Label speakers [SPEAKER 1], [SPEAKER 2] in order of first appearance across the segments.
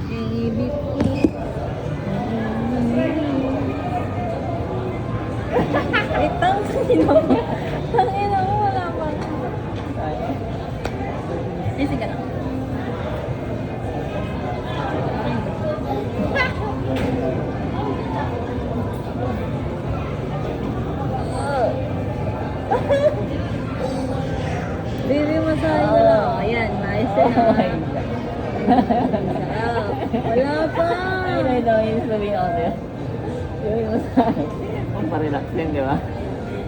[SPEAKER 1] Baby. Wait, tangin mo. Tangin mo, wala pa. Ay, sige lang. Baby, masahe na lang. Ayan, nice na. Wala pa.
[SPEAKER 2] Ay, yung sabihin ako sa'yo. Yung masahe. Ang parelax din, di ba?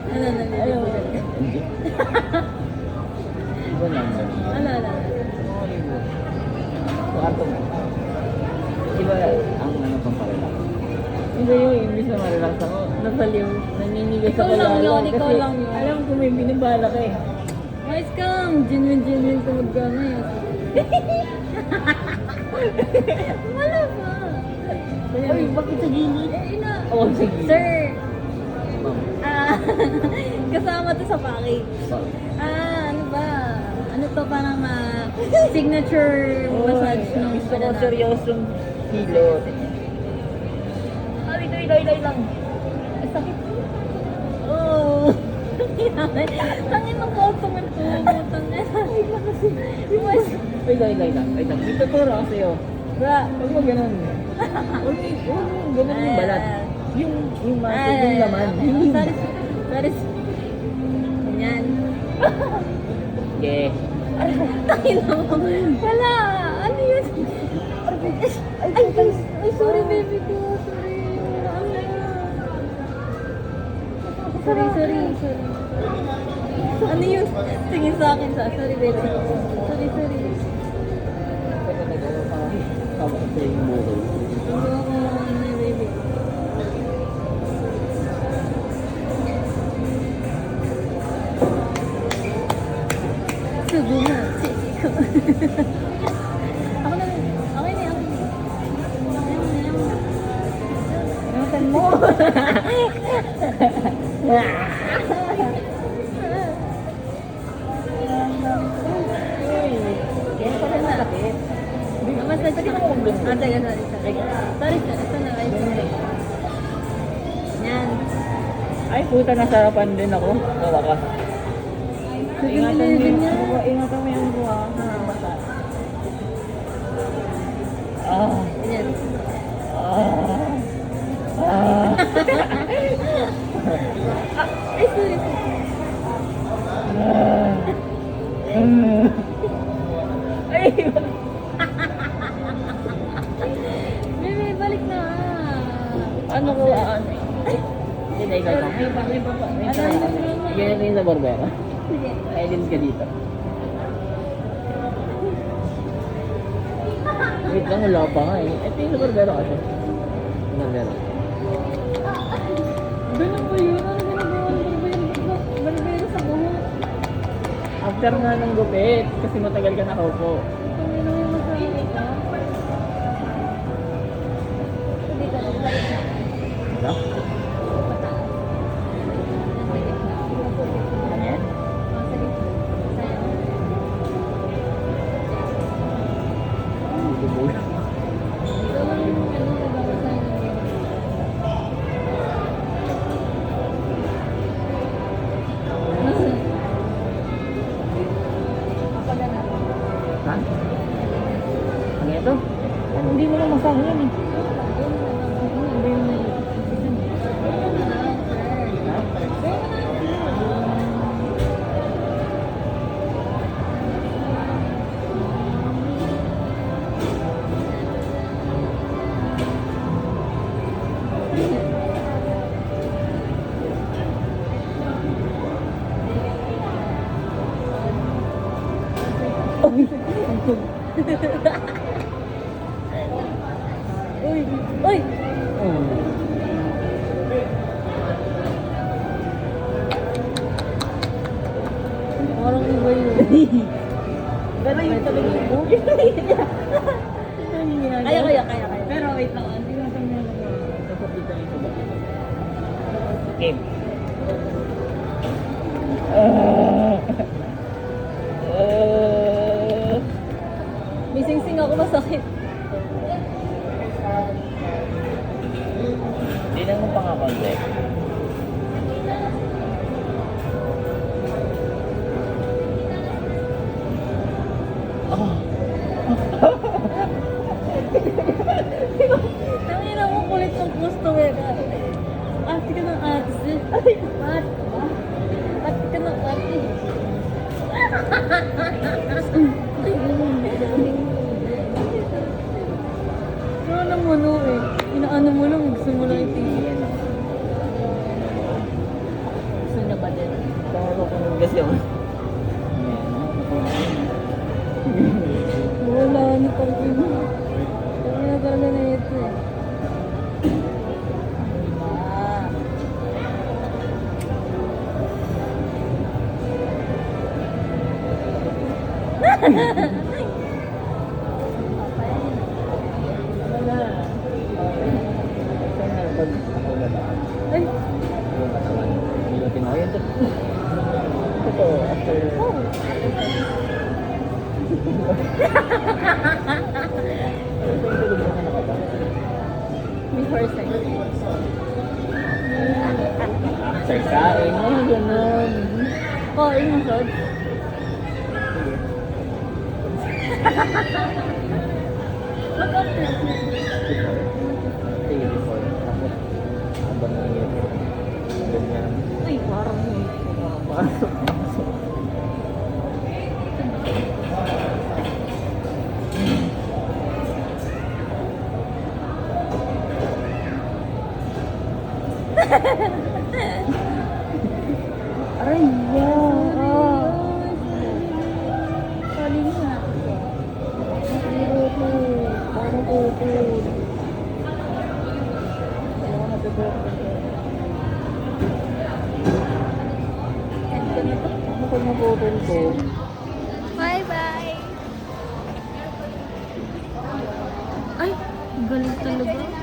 [SPEAKER 1] Ano, nalilibutan ka?
[SPEAKER 2] Hindi. Iba naman.
[SPEAKER 1] Ano.
[SPEAKER 2] Kwarto mo. Iba ang ano pang parelax. Iba yung imbis na marelax ako. Nasaliw. Naninigas
[SPEAKER 1] Ikaw
[SPEAKER 2] ako
[SPEAKER 1] lang
[SPEAKER 2] lalo.
[SPEAKER 1] yun, ikaw
[SPEAKER 2] Kasi
[SPEAKER 1] lang yun.
[SPEAKER 2] alam ko may binibala ka eh.
[SPEAKER 1] Mais kang, genuine tumod ka ngayon. Wala pa.
[SPEAKER 2] Ay, bakit sa gilid?
[SPEAKER 1] Eh, ina.
[SPEAKER 2] Oo, sige.
[SPEAKER 1] Sir, kasama to sa package. Ano ba? Ano to parang signature massage nung
[SPEAKER 2] Gusto ko seryosong hilot. Ay, lang.
[SPEAKER 1] Ay, sakit. Oh. Tangin ng customer ko. Tangin. Ay, kasi.
[SPEAKER 2] Ay, lang. May tuturo ako sa'yo. Huwag mo ganun. Huwag mo ganun yung balat. Yung muscle, yung laman.
[SPEAKER 1] Sorry. Ganyan.
[SPEAKER 2] Yeah.
[SPEAKER 1] Tangin mo. Wala. Ano yun? Ay, sorry baby ko. Sorry. Ano yun? Tingin sa akin sorry baby. Sorry.
[SPEAKER 2] Tama sa yung buhay.
[SPEAKER 1] Hindi ako baby. Sugo na. Sisi ko. Ako na. Okay na. Namutan mo.
[SPEAKER 2] Yan pala nakakit.
[SPEAKER 1] Massage ka. Sorry. Ito na. Yan.
[SPEAKER 2] Ay, puta, nasarapan din ako. Kawa ka. Ingatan mo yung buha. Basta.
[SPEAKER 1] Yan. Ay, sorry.
[SPEAKER 2] Ay,
[SPEAKER 1] Bebe, balik na.
[SPEAKER 2] ano ko, Hindi na ikaw lang. Yan rin sa barbera.
[SPEAKER 1] Sige.
[SPEAKER 2] Silence ka dito. Wait lang, wala pa nga eh. Ito yung sa barbera kasi. Barbera.
[SPEAKER 1] Ganun ba yun? Ano ginagawa ng barbero sa buhok?
[SPEAKER 2] After nga ng gupit, kasi matagal ka nakaupo.
[SPEAKER 1] Kung ano yung masabi ka? Hindi ka lang.
[SPEAKER 2] Ano? Ano yan? Bubog. Ha? Ano ito? Hindi mo lang masabi yan eh.
[SPEAKER 1] Uy! Parang iba yun.
[SPEAKER 2] Pero yung talaga yung buhay.
[SPEAKER 1] Kaya.
[SPEAKER 2] Pero wait lang, hindi mo sa mga dapat dito yung sabat. Game.
[SPEAKER 1] May sing-sing ako masakit.
[SPEAKER 2] Tingnan mo pa nga konti. Oh.
[SPEAKER 1] Tangina mo, kulit ng customer ka. Ate ka ng ate, sis. Ate ka ng ate. Pero alam mo no eh. Inaano mo lang, gusto mo lang itigil. Gusto niya ba din?
[SPEAKER 2] Tama ko kasi ako.
[SPEAKER 1] Wala na pang ino. Kaya na talaga na ito eh.
[SPEAKER 2] Wala. Kaya pag ako lalaki.
[SPEAKER 1] Ay!
[SPEAKER 2] Yung katawan. Nilutin ako. Yan ito after...
[SPEAKER 1] Oh!
[SPEAKER 2] Tulog mo na ka ba?
[SPEAKER 1] Before sex.
[SPEAKER 2] Sarsain mo, ganun.
[SPEAKER 1] Oh, yung massage.
[SPEAKER 2] Sige.
[SPEAKER 1] Mag-after.
[SPEAKER 2] Sige, before. Tapos, habang nangyayari. Ganyan.
[SPEAKER 1] Ay, parang may
[SPEAKER 2] Pasok.
[SPEAKER 1] Aray, wow. Sorry nga.
[SPEAKER 2] Zero to. Parang opo. Ayaw na ito. Ano pag mabotol ko?
[SPEAKER 1] Bye-bye. Ay, galing talaga.